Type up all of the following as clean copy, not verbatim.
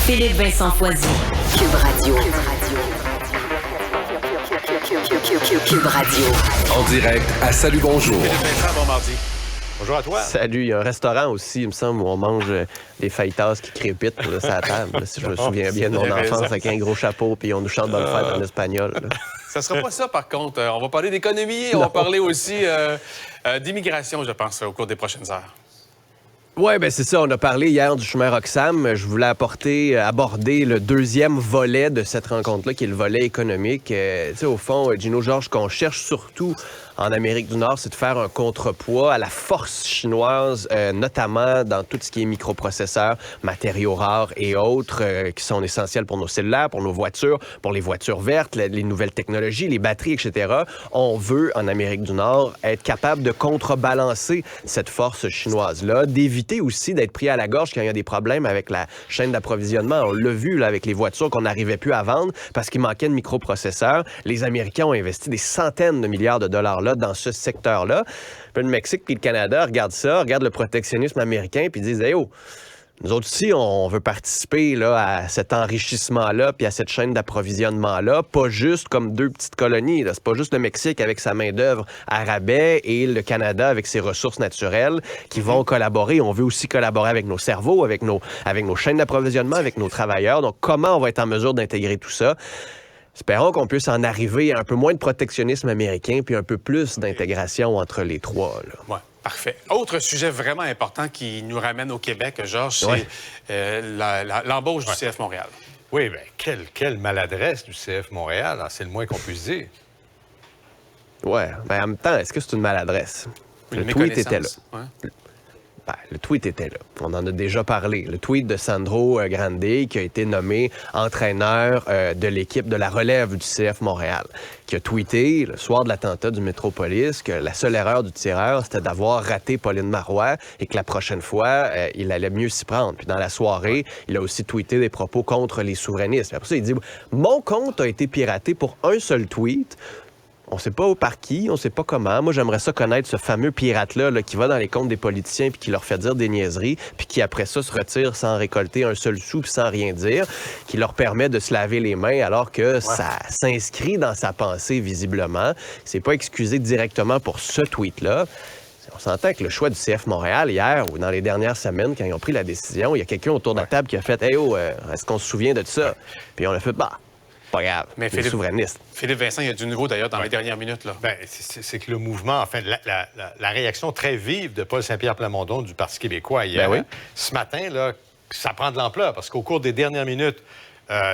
Philippe Vincent Foisy. Cube Radio. Cube Radio. En direct à Salut Bonjour. Philippe Vincent, bon mardi. Bonjour à toi. Salut, il y a un restaurant aussi, il me semble, où on mange des fajitas qui crépitent là, sur la table. Là, si je me souviens bien de mon enfance, avec un gros chapeau, puis on nous chante Bonne fête en espagnol. Là. Ça sera pas ça, par contre. On va parler d'économie, on va parler aussi d'immigration, je pense, au cours des prochaines heures. Oui, bien c'est ça. On a parlé hier du chemin Roxham. Je voulais aborder le deuxième volet de cette rencontre-là, qui est le volet économique. Tu sais, au fond, Gino Georges, qu'on cherche surtout en Amérique du Nord, c'est de faire un contrepoids à la force chinoise, notamment dans tout ce qui est microprocesseurs, matériaux rares et autres, qui sont essentiels pour nos cellulaires, pour nos voitures, pour les voitures vertes, les nouvelles technologies, les batteries, etc. On veut, en Amérique du Nord, être capable de contrebalancer cette force chinoise-là, d'éviter aussi d'être pris à la gorge quand il y a des problèmes avec la chaîne d'approvisionnement. On l'a vu là, avec les voitures qu'on n'arrivait plus à vendre parce qu'il manquait de microprocesseurs. Les Américains ont investi des centaines de milliards de dollars là, dans ce secteur-là. Puis le Mexique puis le Canada regardent ça, regardent le protectionnisme américain puis disent « Hey, oh, nous autres ici, on veut participer là, à cet enrichissement-là puis à cette chaîne d'approvisionnement-là, pas juste comme deux petites colonies. Là. C'est pas juste le Mexique avec sa main-d'œuvre à rabais et le Canada avec ses ressources naturelles qui vont collaborer. On veut aussi collaborer avec nos cerveaux, avec nos chaînes d'approvisionnement, avec nos travailleurs. Donc, comment on va être en mesure d'intégrer tout ça? Espérons qu'on puisse en arriver à un peu moins de protectionnisme américain puis un peu plus d'intégration entre les trois. Oui, parfait. Autre sujet vraiment important qui nous ramène au Québec, Georges, c'est l'embauche du CF Montréal. Oui, bien, quelle maladresse du CF Montréal, hein, c'est le moins qu'on puisse dire. Oui, mais en même temps, est-ce que c'est une maladresse? Le tweet était là. Ouais. Le tweet était là. On en a déjà parlé. Le tweet de Sandro Grande, qui a été nommé entraîneur de l'équipe de la relève du CF Montréal, qui a tweeté le soir de l'attentat du Métropolis que la seule erreur du tireur, c'était d'avoir raté Pauline Marois et que la prochaine fois, il allait mieux s'y prendre. Puis dans la soirée, il a aussi tweeté des propos contre les souverainistes. Puis après ça, il dit « Mon compte a été piraté pour un seul tweet. » On ne sait pas par qui, on ne sait pas comment. Moi, j'aimerais ça connaître ce fameux pirate-là là, qui va dans les comptes des politiciens puis qui leur fait dire des niaiseries, puis qui, après ça, se retire sans récolter un seul sou puis sans rien dire, qui leur permet de se laver les mains alors que ça s'inscrit dans sa pensée, visiblement. C'est pas excusé directement pour ce tweet-là. On s'entend que le choix du CF Montréal, hier, ou dans les dernières semaines, quand ils ont pris la décision, il y a quelqu'un autour de la table qui a fait « Hey, oh, est-ce qu'on se souvient de ça? » Puis on a fait « Bah, pas grave, mais souverainiste. » Philippe Vincent, il y a du nouveau d'ailleurs dans les dernières minutes. Là. Bien, c'est que le mouvement, enfin, la réaction très vive de Paul Saint-Pierre Plamondon du Parti québécois hier, ce matin, là, ça prend de l'ampleur parce qu'au cours des dernières minutes,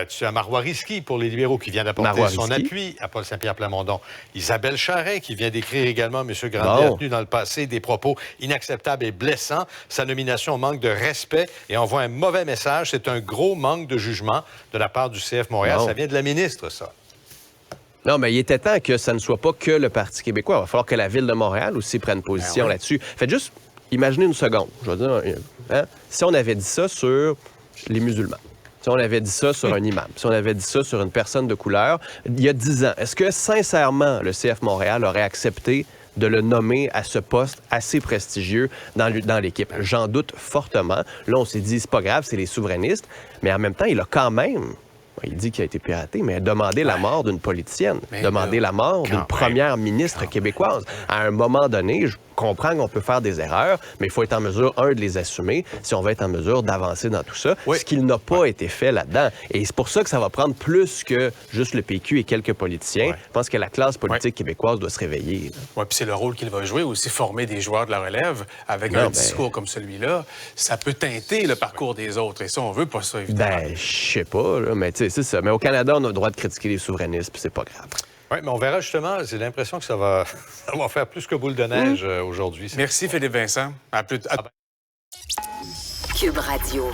tu as Marois Risky pour les libéraux qui vient d'apporter son appui à Paul Saint-Pierre Plamondon. Isabelle Charret qui vient d'écrire également, M. Grandet a tenu dans le passé des propos inacceptables et blessants. Sa nomination manque de respect et envoie un mauvais message. C'est un gros manque de jugement de la part du CF Montréal. Ça vient de la ministre, ça. Non, mais il était temps que ça ne soit pas que le Parti québécois. Il va falloir que la Ville de Montréal aussi prenne position là-dessus. Faites juste imaginer une seconde. Je veux dire, si on avait dit ça sur les musulmans, si on avait dit ça sur un imam, si on avait dit ça sur une personne de couleur, il y a 10 ans, est-ce que, sincèrement, le CF Montréal aurait accepté de le nommer à ce poste assez prestigieux dans l'équipe? J'en doute fortement. Là, on s'est dit, c'est pas grave, c'est les souverainistes, mais en même temps, il a quand même... Il dit qu'il a été piraté, mais demander la mort d'une politicienne, demander la mort d'une première ministre québécoise. À un moment donné, je comprends qu'on peut faire des erreurs, mais il faut être en mesure, de les assumer si on va être en mesure d'avancer dans tout ça, ce qu'il n'a pas été fait là-dedans. Et c'est pour ça que ça va prendre plus que juste le PQ et quelques politiciens. Je pense que la classe politique québécoise doit se réveiller. Oui, puis c'est le rôle qu'il va jouer, aussi former des joueurs de la relève avec un discours comme celui-là. Ça peut teinter le parcours des autres, et ça, on veut pas ça, évidemment. Je sais pas, là, mais tu sais, c'est ça. Mais au Canada, on a le droit de critiquer les souverainistes, puis c'est pas grave. Oui, mais on verra justement. J'ai l'impression que ça va faire plus que boule de neige aujourd'hui. Merci, Philippe Vincent. À plus tard. Cube Radio.